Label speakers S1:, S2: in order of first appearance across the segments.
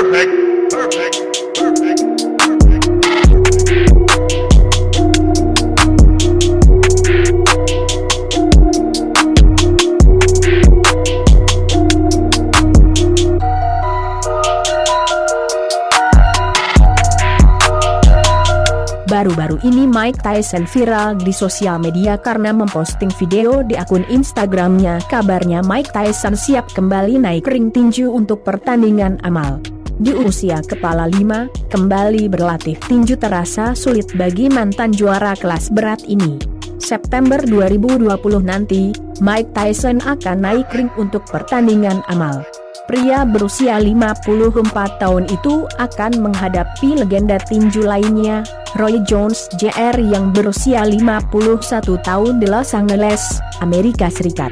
S1: Perfect. Perfect. Perfect.
S2: Baru-baru ini Mike Tyson viral di sosial media karena memposting video di akun Instagramnya. Kabarnya Mike Tyson siap kembali naik ring tinju untuk pertandingan amal. Di usia kepala 5, kembali berlatih tinju terasa sulit bagi mantan juara kelas berat ini. September 2020 nanti, Mike Tyson akan naik ring untuk pertandingan amal. Pria berusia 54 tahun itu akan menghadapi legenda tinju lainnya, Roy Jones Jr. yang berusia 51 tahun di Los Angeles, Amerika Serikat.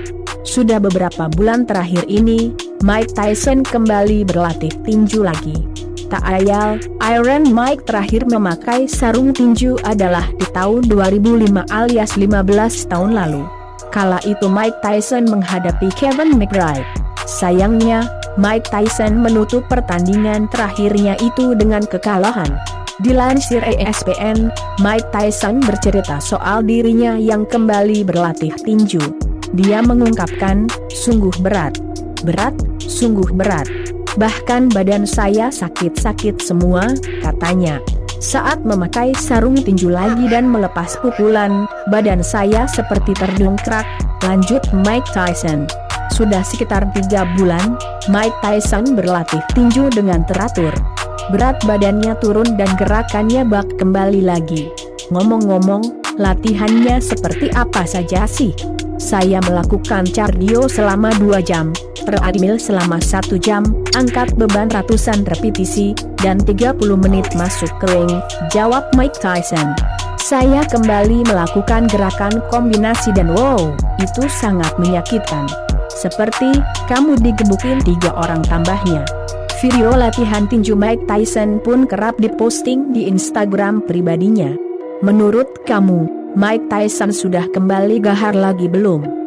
S2: Sudah beberapa bulan terakhir ini, Mike Tyson kembali berlatih tinju lagi. Tak ayal, Iron Mike terakhir memakai sarung tinju adalah di tahun 2005 alias 15 tahun lalu. Kala itu Mike Tyson menghadapi Kevin McBride. Sayangnya, Mike Tyson menutup pertandingan terakhirnya itu dengan kekalahan. Dilansir ESPN, Mike Tyson bercerita soal dirinya yang kembali berlatih tinju. Dia mengungkapkan, sungguh berat. Berat, sungguh berat. Bahkan badan saya sakit-sakit semua, katanya. Saat memakai sarung tinju lagi dan melepas pukulan, badan saya seperti terdongkrak, lanjut Mike Tyson. Sudah sekitar 3 bulan, Mike Tyson berlatih tinju dengan teratur. Berat badannya turun dan gerakannya bak kembali lagi. Ngomong-ngomong, latihannya seperti apa saja sih? Saya melakukan cardio selama 2 jam, treadmill selama 1 jam, angkat beban ratusan repetisi, dan 30 menit masuk ke ring, jawab Mike Tyson. Saya kembali melakukan gerakan kombinasi dan wow, itu sangat menyakitkan. Seperti, kamu digebukin 3 orang, tambahnya. Video latihan tinju Mike Tyson pun kerap diposting di Instagram pribadinya. Menurut kamu, Mike Tyson sudah kembali gahar lagi belum?